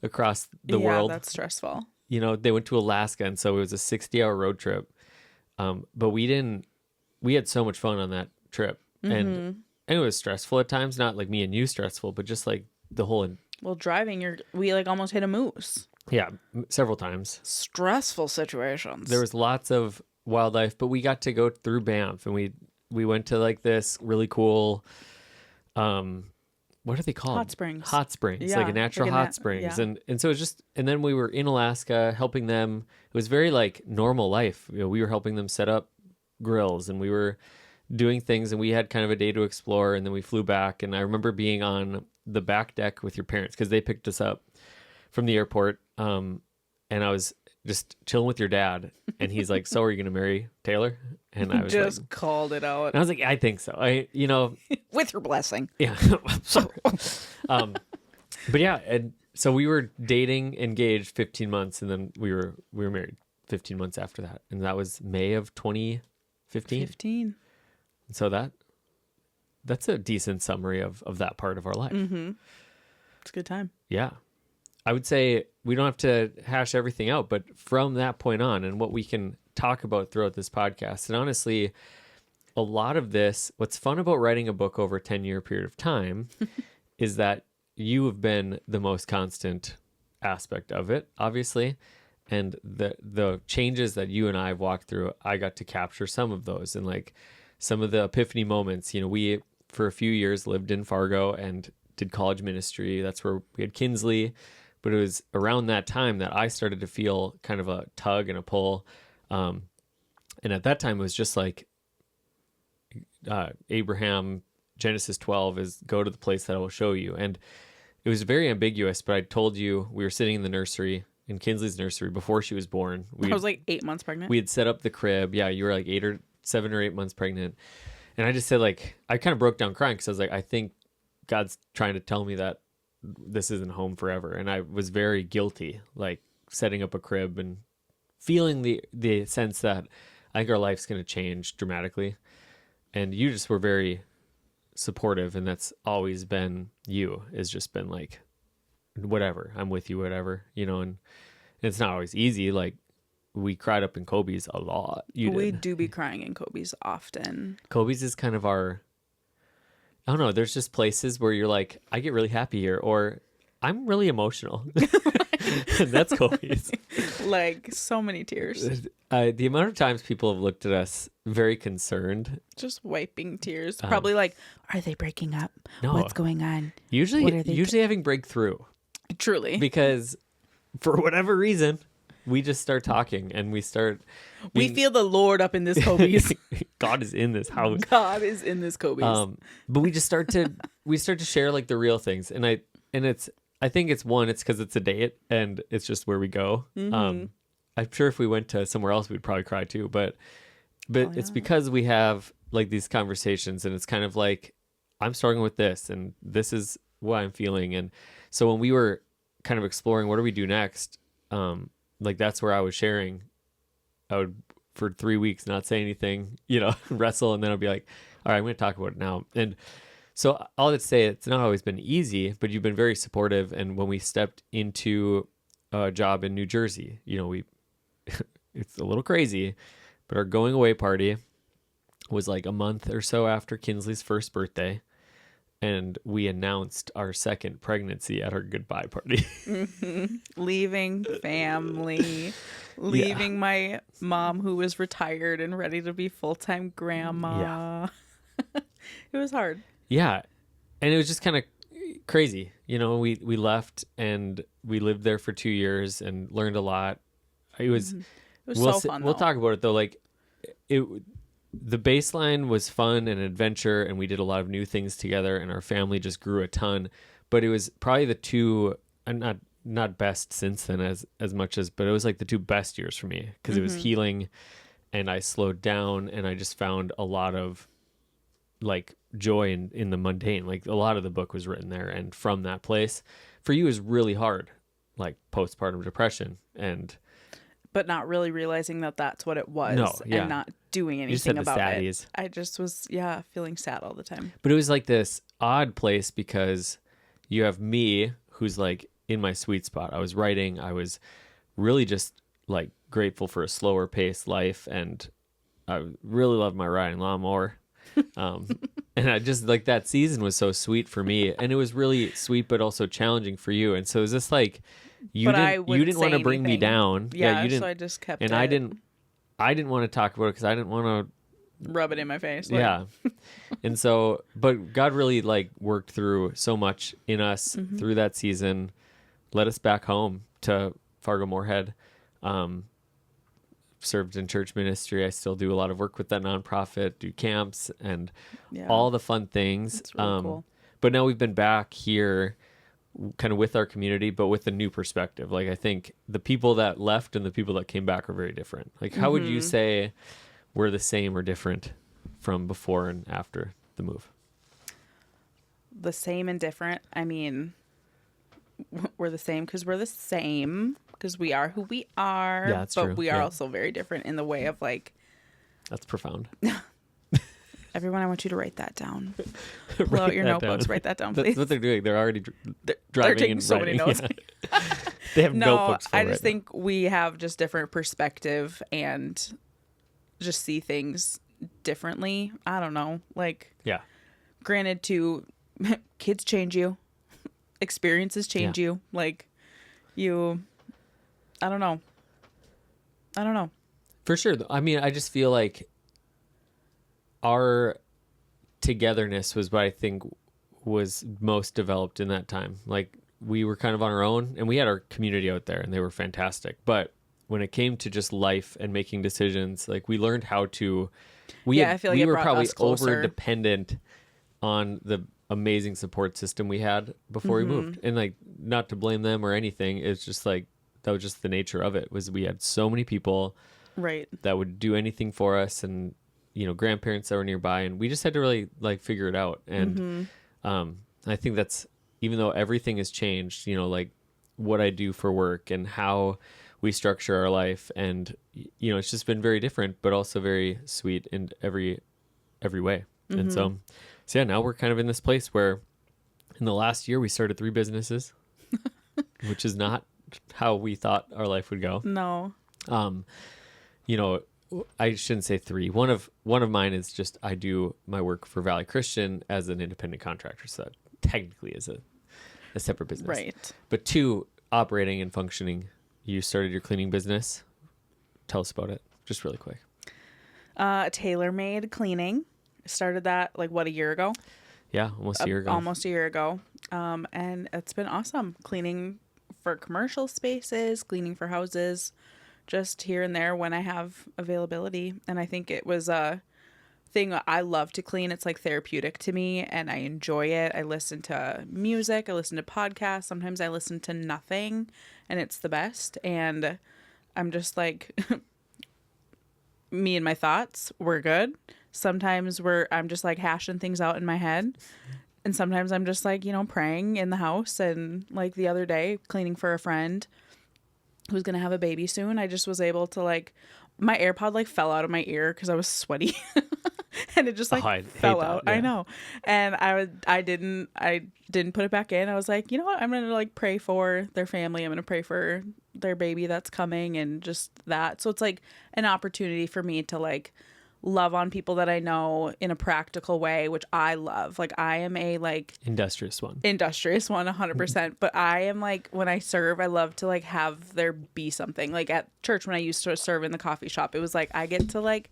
across the world. That's stressful. They went to Alaska, and so it was a 60-hour road trip. But we had so much fun on that trip, and it was stressful at times, not like me and you stressful, but just like the whole, Well, driving, we like almost hit a moose. several times. Stressful situations. There was lots of wildlife, but we got to go through Banff, and we went to like this really cool, what are they called? Hot springs. Hot springs, Yeah, like a natural like a hot nat- springs. yeah. And so it was just, and then we were in Alaska helping them. It was very like normal life. We were helping them set up grills, and we were doing things, and we had kind of a day to explore, and then we flew back. And I remember being on the back deck with your parents, because they picked us up from the airport. And I was just chilling with your dad, and he's like, so are you going to marry Taylor? And I was just like, called it out. and I was like, I think so. With your blessing. Yeah. Sorry. But yeah, and so we were dating, engaged 15 months, and then we were married 15 months after that. And that was May of 2015. 15. And so that's a decent summary of that part of our life. Mm-hmm. It's a good time. Yeah. I would say we don't have to hash everything out, but from that point on, and what we can talk about throughout this podcast, and honestly, a lot of this, what's fun about writing a book over a 10-year period of time is that you have been the most constant aspect of it, obviously. And the changes that you and I have walked through, I got to capture some of those, and like some of the epiphany moments. We, for a few years, lived in Fargo and did college ministry. That's where we had Kinsley. But it was around that time that I started to feel kind of a tug and a pull. And at that time, it was just like Abraham, Genesis 12 is go to the place that I will show you. And it was very ambiguous, but I told you we were sitting in the nursery, in Kinsley's nursery, before she was born. I was like 8 months pregnant. We had set up the crib. Yeah, you were like 7 or 8 months pregnant. And I just said, like, I kind of broke down crying, because I was like, I think God's trying to tell me that this isn't home forever. And I was very guilty, like setting up a crib and feeling the sense that I think our life's going to change dramatically. And you just were very supportive, and that's always been you, has just been like, whatever, I'm with you, whatever, and it's not always easy. Like, we cried up in Kobe's a lot. We do be crying in Kobe's often. Kobe's is kind of our, I don't know, there's just places where you're like, I get really happy here, or I'm really emotional. And that's Kobe's. Like, so many tears. The amount of times people have looked at us very concerned. Just wiping tears. Probably like, are they breaking up? No. What's going on? Usually having breakthrough. Truly. Because for whatever reason, we just start talking and we start... We feel the Lord up in this Kobe's. God is in this house. God is in this Kobe's. But we just start to share like the real things. And I think it's because it's a date and it's just where we go. I'm sure if we went to somewhere else, we'd probably cry too. But it's because we have like these conversations, and it's kind of like, I'm struggling with this, and this is what I'm feeling. And so when we were kind of exploring, what do we do next? Like, that's where I was sharing. I would, for 3 weeks, not say anything, wrestle. And then I'd be like, all right, I'm going to talk about it now. And so I'll just say it's not always been easy, but you've been very supportive. And when we stepped into a job in New Jersey, it's a little crazy, but our going away party was like a month or so after Kinsley's first birthday. And we announced our second pregnancy at our goodbye party. Leaving family, leaving my mom, who was retired and ready to be full-time grandma. Yeah. It was hard. Yeah. And it was just kind of crazy. We left and we lived there for 2 years and learned a lot. It was so fun. We'll talk about it though. Like, the baseline was fun and adventure, and we did a lot of new things together, and our family just grew a ton. But it was probably the two, and not best since then as much as, but it was like the two best years for me, because it was healing, and I slowed down, and I just found a lot of like joy in the mundane. Like, a lot of the book was written there, and from that place. For you, is really hard, like postpartum depression, but not really realizing that that's what it was. No, yeah. And not doing anything about saddies. it. I just was, feeling sad all the time. But it was like this odd place, because you have me, who's like in my sweet spot. I was writing. I was really just like grateful for a slower paced life, and I really loved my riding lawnmower. And I just, like, that season was so sweet for me, and it was really sweet but also challenging for you. And so it was just like, you didn't want to bring me down. Yeah, you didn't, so I just kept and it. I didn't want to talk about it, because I didn't want to rub it in my face. Yeah. And so, but God really like worked through so much in us through that season, led us back home to Fargo Moorhead, served in church ministry. I still do a lot of work with that nonprofit, do camps and all the fun things. That's really cool. But now we've been back here kind of with our community, but with a new perspective. Like, I think the people that left and the people that came back are very different. Like, how would you say we're the same or different from before and after the move? The same and different. I mean, we're the same because we're the same, because we are who we are. Yeah, that's true. But we are also very different in the way of, like... That's profound. Everyone, I want you to write that down. Pull out your notebooks. Write that down, please. That's what they're doing. They're already they're driving taking and so writing. many notes. Yeah. They have notebooks for I just think we have just different perspective and just see things differently. I don't know. Like, yeah. Granted, kids change you. Experiences change you. Like, I don't know. For sure. I mean, I just feel like our togetherness was what I think was most developed in that time. Like, we were kind of on our own, and we had our community out there, and they were fantastic. But when it came to just life and making decisions, like, we learned how to. I feel like we were probably closer. over dependent on the amazing support system we had before we moved, and like, not to blame them or anything. It's just like, that was just the nature of it. Was we had so many people, right, that would do anything for us, and grandparents that were nearby, and we just had to really like figure it out. And I think that's, even though everything has changed, like what I do for work and how we structure our life, and it's just been very different, but also very sweet in every way. And so So yeah, now we're kind of in this place where in the last year we started 3 businesses, which is not how we thought our life would go. No. You know, I shouldn't say 3. One of mine is just I do my work for Valley Christian as an independent contractor, so that technically is a separate business. Right. But 2, operating and functioning. You started your cleaning business. Tell us about it, just really quick. Tailor-made cleaning. Started that like a year ago? Yeah, almost a year ago. Almost a year ago. And it's been awesome. Cleaning for commercial spaces, cleaning for houses, just here and there when I have availability. And I think it was a thing I love to clean. It's like therapeutic to me and I enjoy it. I listen to music, I listen to podcasts. Sometimes I listen to nothing and it's the best. And I'm just like, me and my thoughts, we're good. Sometimes I'm just like hashing things out in my head. And sometimes I'm just like, praying in the house. And like the other day, cleaning for a friend who's going to have a baby soon, I just was able to like, my AirPod like fell out of my ear because I was sweaty. And it just like fell out. Yeah. I know. And I didn't put it back in. I was like, you know what? I'm going to like pray for their family. I'm going to pray for their baby that's coming and just that. So it's like an opportunity for me to like love on people that I know in a practical way, which I love. Like I am a like industrious one 100%. But I am like, when I serve, I love to like have there be something. Like at church when I used to serve in the coffee shop, it was like I get to like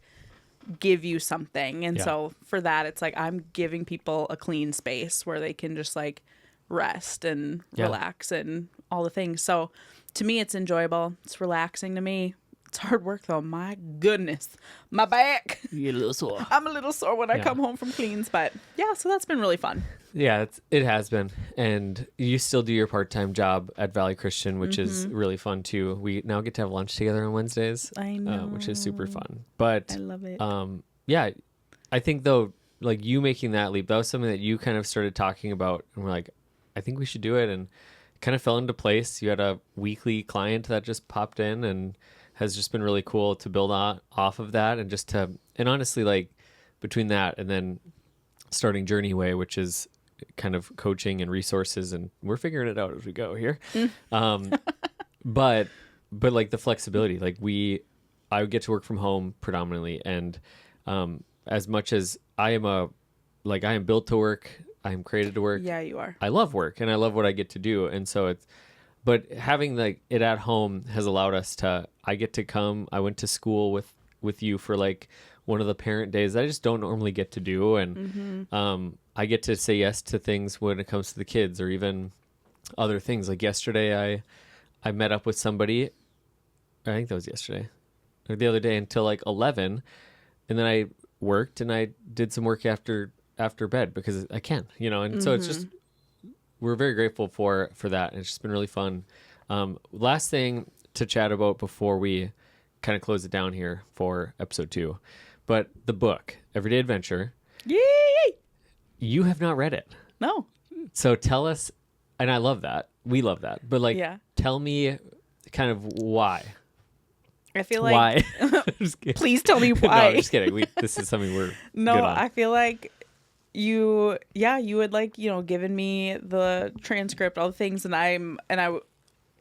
give you something. And so for that, it's like I'm giving people a clean space where they can just like rest and relax and all the things. So to me, it's enjoyable. It's relaxing to me. It's hard work though. My goodness, my back. You get a little sore. I'm a little sore when I come home from cleans, but yeah, so that's been really fun. Yeah, it has been. And you still do your part-time job at Valley Christian, which is really fun too. We now get to have lunch together on Wednesdays, I know, which is super fun. But I love it. Yeah, I think though, like you making that leap, that was something that you kind of started talking about, and we're like, I think we should do it, and it kind of fell into place. You had a weekly client that just popped in and has just been really cool to build off of that, and honestly, like between that and then starting Journey Way, which is kind of coaching and resources, and we're figuring it out as we go here. But like the flexibility, like I would get to work from home predominantly, and as much as I am built to work, I am created to work. Yeah, you are. I love work and I love what I get to do, and so but having like it at home has allowed us to. I get to come. I went to school with you for like one of the parent days that I just don't normally get to do, and I get to say yes to things when it comes to the kids or even other things. Like yesterday, I met up with somebody. I think that was yesterday or the other day until like 11, and then I worked and I did some work after bed because I can, and so it's just. We're very grateful for that. And it's just been really fun. Last thing to chat about before we kind of close it down here for episode 2, but the book, Everyday Adventure. Yay! You have not read it. No. So tell us, and I love that. We love that. But like, tell me kind of why. I feel like... Why? Please tell me why. No, I'm just kidding. This is something we're good on. I feel like you had like, given me the transcript, all the things, and I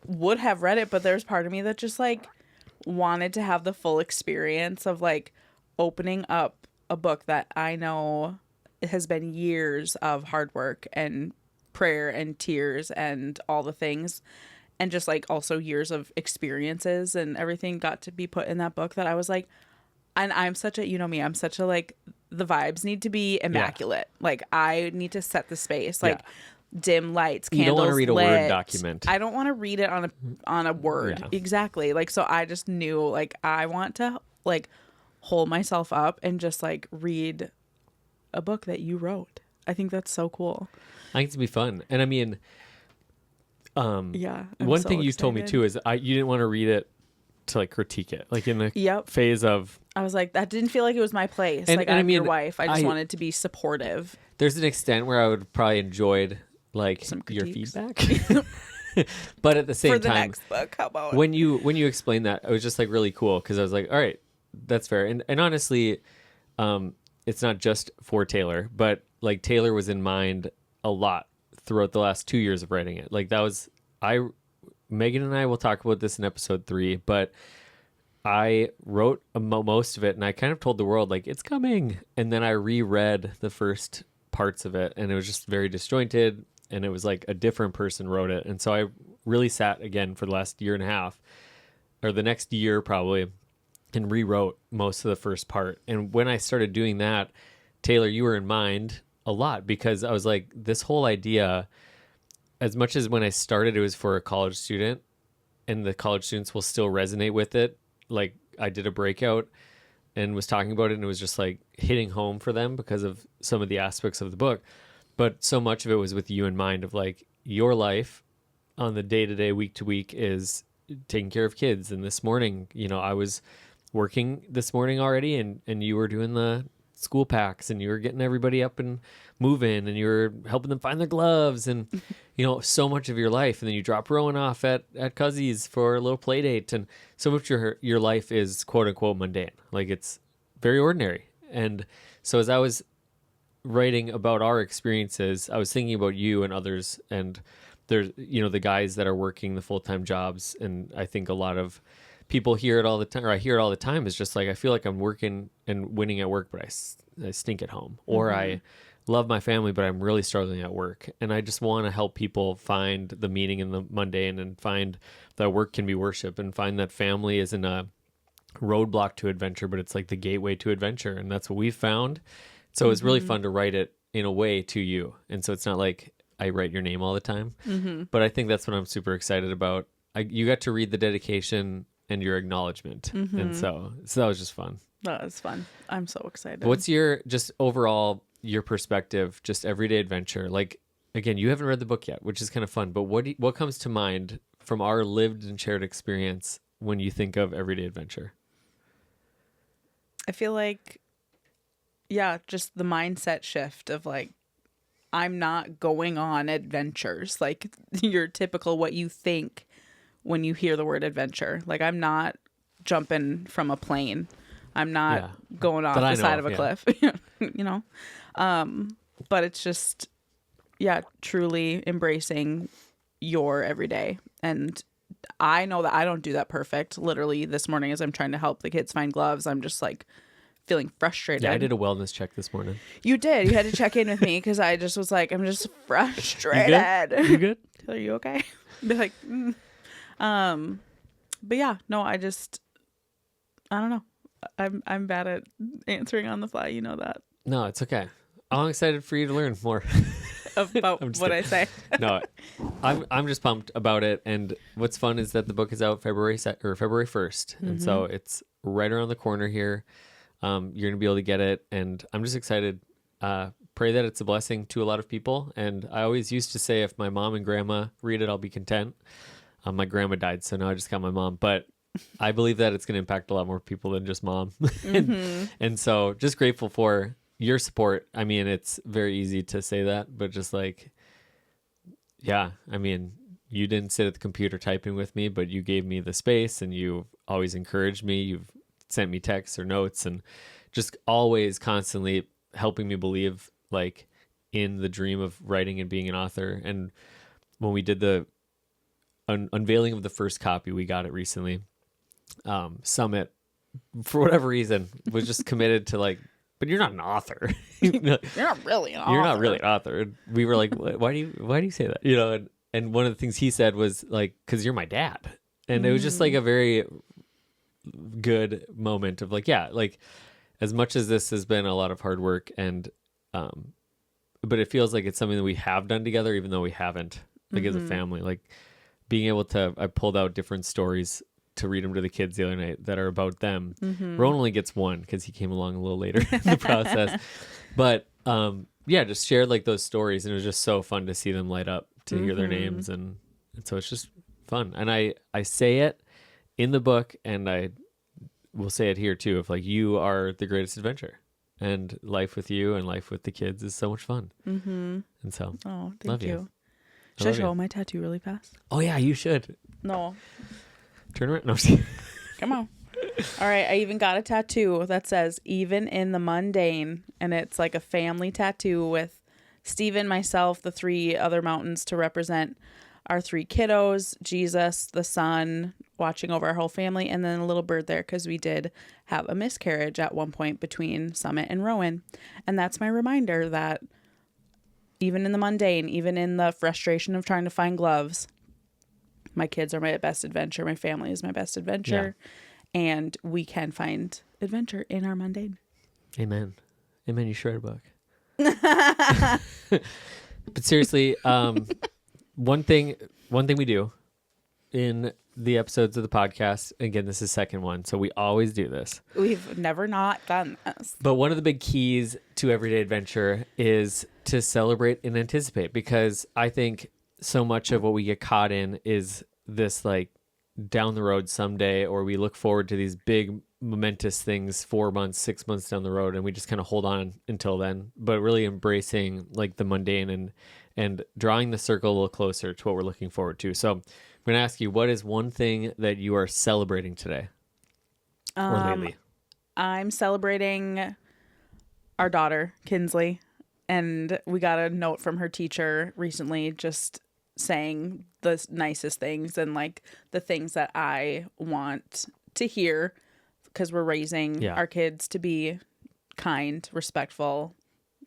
would have read it, but there's part of me that just like wanted to have the full experience of like opening up a book that I know has been years of hard work and prayer and tears and all the things, and just like also years of experiences and everything got to be put in that book that I was like, and I'm such a, I'm such a like, the vibes need to be immaculate. Yeah. Like I need to set the space, like dim lights, candles. You don't want to read a Word document. I don't want to read it on a Word. Yeah. Exactly. Like, so I just knew like I want to like hold myself up and just like read a book that you wrote. I think that's so cool. I think it'd be fun. And I mean, one thing you told me too is you didn't want to read it to like critique it, like in the phase of. I was like, that didn't feel like it was my place. And, like I'm your wife. I just wanted to be supportive. There's an extent where I would probably enjoyed like your feedback, but at the same time, for the next book, how about when you explained that, it was just like really cool because I was like, all right, that's fair. And honestly, it's not just for Taylor, but like Taylor was in mind a lot throughout the last 2 years of writing it. Like that was, Megan and I will talk about this in episode 3, but I wrote most of it and I kind of told the world like it's coming. And then I reread the first parts of it and it was just very disjointed and it was like a different person wrote it. And so I really sat again for the last year and a half or the next year probably and rewrote most of the first part. And when I started doing that, Taylor, you were in mind a lot because I was like, this whole idea, as much as when I started, it was for a college student and the college students will still resonate with it. Like I did a breakout and was talking about it and it was just like hitting home for them because of some of the aspects of the book. But so much of it was with you in mind of like your life on the day-to-day, week-to-week is taking care of kids. And this morning, you know, I was working this morning already and you were doing the school packs and you were getting everybody up and moving and you were helping them find their gloves and you know so much of your life, and then you drop Rowan off at Cuzzy's for a little play date, and so much of your life is quote unquote mundane, like it's very ordinary. And so as I was writing about our experiences, I was thinking about you and others, and there's, you know, the guys that are working the full-time jobs, and I think a lot of people hear it all the time, or I hear it all the time, is just like, I feel like I'm working and winning at work, but I stink at home. Or I love my family, but I'm really struggling at work. And I just want to help people find the meaning in the mundane and find that work can be worship and find that family isn't a roadblock to adventure, but it's like the gateway to adventure. And that's what we've found. So it's really fun to write it in a way to you. And so it's not like I write your name all the time, but I think that's what I'm super excited about. You got to read the dedication and your acknowledgement. And so that was just fun. That was fun. I'm so excited. What's your, just overall, your perspective, just everyday adventure? Like, again, you haven't read the book yet, which is kind of fun, but what comes to mind from our lived and shared experience when you think of everyday adventure? I feel like, yeah, just the mindset shift of like, I'm not going on adventures, like your typical what you think when you hear the word adventure. Like I'm not jumping from a plane. I'm not going off the side of a cliff, you know? But it's just, yeah, truly embracing your everyday. And I know that I don't do that perfect. Literally this morning as I'm trying to help the kids find gloves, I'm just like feeling frustrated. Yeah, I did a wellness check this morning. You did. You had to check in with me because I just was like, I'm just frustrated. You good? Are you okay? Be like, but yeah, no, I don't know. I'm bad at answering on the fly. You know that. No, it's okay. I'm excited for you to learn more about what I say. No, I'm just pumped about it. And what's fun is that the book is out February 1st. And so it's right around the corner here. You're going to be able to get it. And I'm just excited. Pray that it's a blessing to a lot of people. And I always used to say, if my mom and grandma read it, I'll be content. My grandma died, so now I just got my mom. But I believe that it's going to impact a lot more people than just mom. And so just grateful for your support. I mean, it's very easy to say that, but just like, yeah, I mean, you didn't sit at the computer typing with me, but you gave me the space and you always encouraged me. You've sent me texts or notes and just always constantly helping me believe like in the dream of writing and being an author. And when we did the unveiling of the first copy, we got it recently. Summit, for whatever reason, was just committed to like, but you're not an author. You're not really an author. You're not really an author. And we were like, why do you say that? You know, and one of the things he said was like, because you're my dad. And it was just like a very good moment of like, yeah, like as much as this has been a lot of hard work and, but it feels like it's something that we have done together, even though we haven't, like as a family, like being able to, I pulled out different stories to read them to the kids the other night that are about them. Rowan only gets one because he came along a little later in the process. But yeah, just shared like those stories, and it was just so fun to see them light up, to hear their names, and so it's just fun. And I say it in the book, and I will say it here too, if like you are the greatest adventure, and life with you and life with the kids is so much fun. And so, thank you. Should I show my tattoo really fast? Oh yeah, you should. No. Turn around. No. Come on. All right, I even got a tattoo that says "Even in the Mundane," and it's like a family tattoo with Stephen, myself, the three other mountains to represent our three kiddos, Jesus, the sun, watching over our whole family, and then a little bird there because we did have a miscarriage at one point between Summit and Rowan. And that's my reminder that even in the mundane, even in the frustration of trying to find gloves, my kids are my best adventure. My family is my best adventure. Yeah. And we can find adventure in our mundane. Amen. Amen. You should write a book. But seriously, one thing we do in the episodes of the podcast, again, this is second one, so we always do this. We've never not done this. But one of the big keys to everyday adventure is to celebrate and anticipate, because I think so much of what we get caught in is this like down the road someday, or we look forward to these big momentous things 4 months, 6 months down the road, and we just kind of hold on until then, but really embracing like the mundane and drawing the circle a little closer to what we're looking forward to. So I'm going to ask you, what is one thing that you are celebrating today or lately? I'm celebrating our daughter, Kinsley, and we got a note from her teacher recently just saying the nicest things and like the things that I want to hear, because we're raising our kids to be kind, respectful,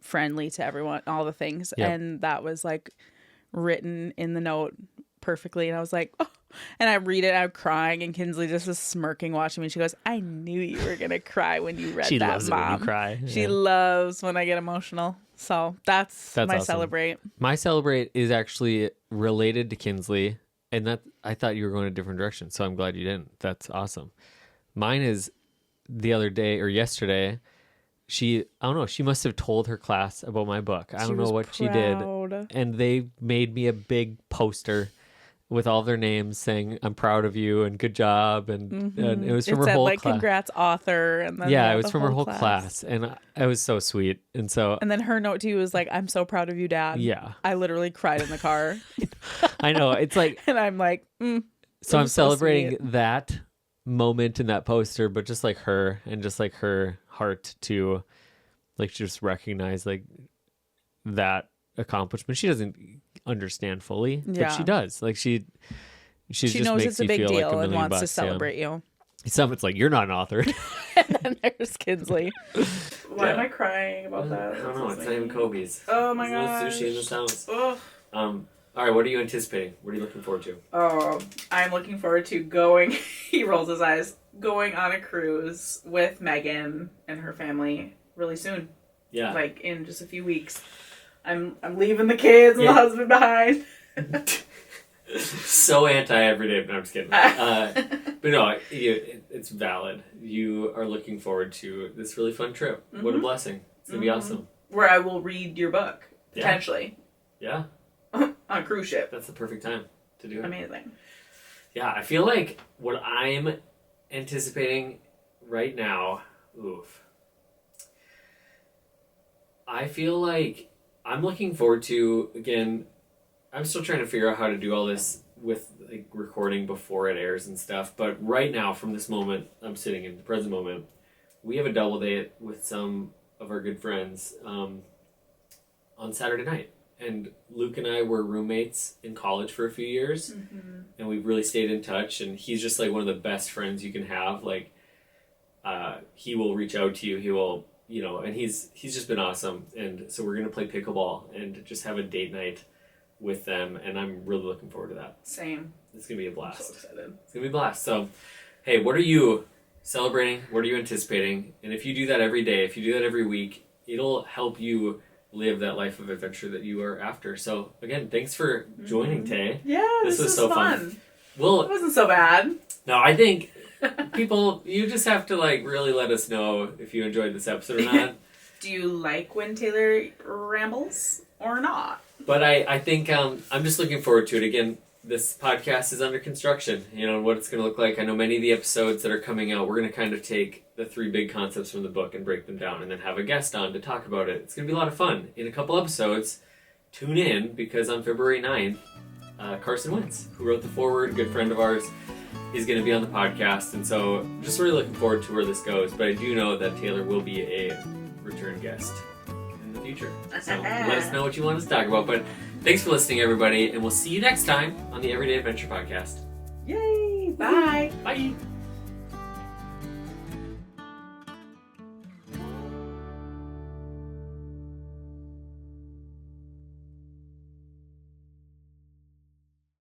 friendly to everyone, all the things. Yep. And that was like written in the note perfectly. And I was like, oh. And I read it, I'm crying, and Kinsley just was smirking watching me. She goes, I knew you were going to cry when you read she that, loves Mom. It when you cry. She loves when I get emotional. So that's my awesome. Celebrate. My celebrate is actually related to Kinsley, and that I thought you were going a different direction, so I'm glad you didn't. That's awesome. Mine is the other day or yesterday, I don't know, she must have told her class about my book. I don't know what she did. And they made me a big poster with all their names saying, I'm proud of you and good job. And it was from her whole class. Congrats, author. And then it was from her whole class. And it was so sweet. And then her note to you was like, I'm so proud of you, Dad. Yeah. I literally cried in the car. I know. It's like, and I'm like, so I'm celebrating that moment in that poster, but just like her and just like her heart to like just recognize like that accomplishment. She doesn't understand fully, but she does. Like she just knows makes it's a big feel deal like and wants to celebrate you. It's like, you're not an author. And then there's Kinsley. Why am I crying about that? I don't know. It's not even Kobe's. Oh my god. There's no sushi in this house. All right, what are you anticipating? What are you looking forward to? Oh, I'm looking forward to going, he rolls his eyes, going on a cruise with Megan and her family really soon. Yeah. Like in just a few weeks. I'm leaving the kids and the husband behind. So anti every day, but I'm just kidding. But no, it's valid. You are looking forward to this really fun trip. Mm-hmm. What a blessing. It's going to be awesome. Where I will read your book, potentially. Yeah. On a cruise ship. That's the perfect time to do it. Amazing. Yeah, I feel like what I'm anticipating right now, I feel like I'm looking forward to, again, I'm still trying to figure out how to do all this with like recording before it airs and stuff, but right now, from this moment, I'm sitting in the present moment, we have a double date with some of our good friends on Saturday night. And Luke and I were roommates in college for a few years, and we've really stayed in touch, and he's just like one of the best friends you can have. Like, he will reach out to you, he will, and he's just been awesome. And so we're going to play pickleball and just have a date night with them, and I'm really looking forward to that. Same. It's going to be a blast. I'm so excited. It's going to be a blast. So, hey, what are you celebrating? What are you anticipating? And if you do that every day, if you do that every week, it'll help you live that life of adventure that you are after. So again, thanks for joining, Tay. Yeah, this was so fun. Well, it wasn't so bad. No, I think people, you just have to like really let us know if you enjoyed this episode or not. Do you like when Taylor rambles or not? But I think I'm just looking forward to it. Again, this podcast is under construction, and what it's going to look like. I know many of the episodes that are coming out, we're going to kind of take the 3 big concepts from the book and break them down and then have a guest on to talk about it. It's going to be a lot of fun. In a couple episodes, tune in, because on February 9th, Carson Wentz, who wrote the foreword, good friend of ours. He's going to be on the podcast, and so just really looking forward to where this goes. But I do know that Taylor will be a return guest in the future. So let us know what you want us to talk about. But thanks for listening, everybody, and we'll see you next time on the Everyday Adventure Podcast. Yay! Bye! Bye!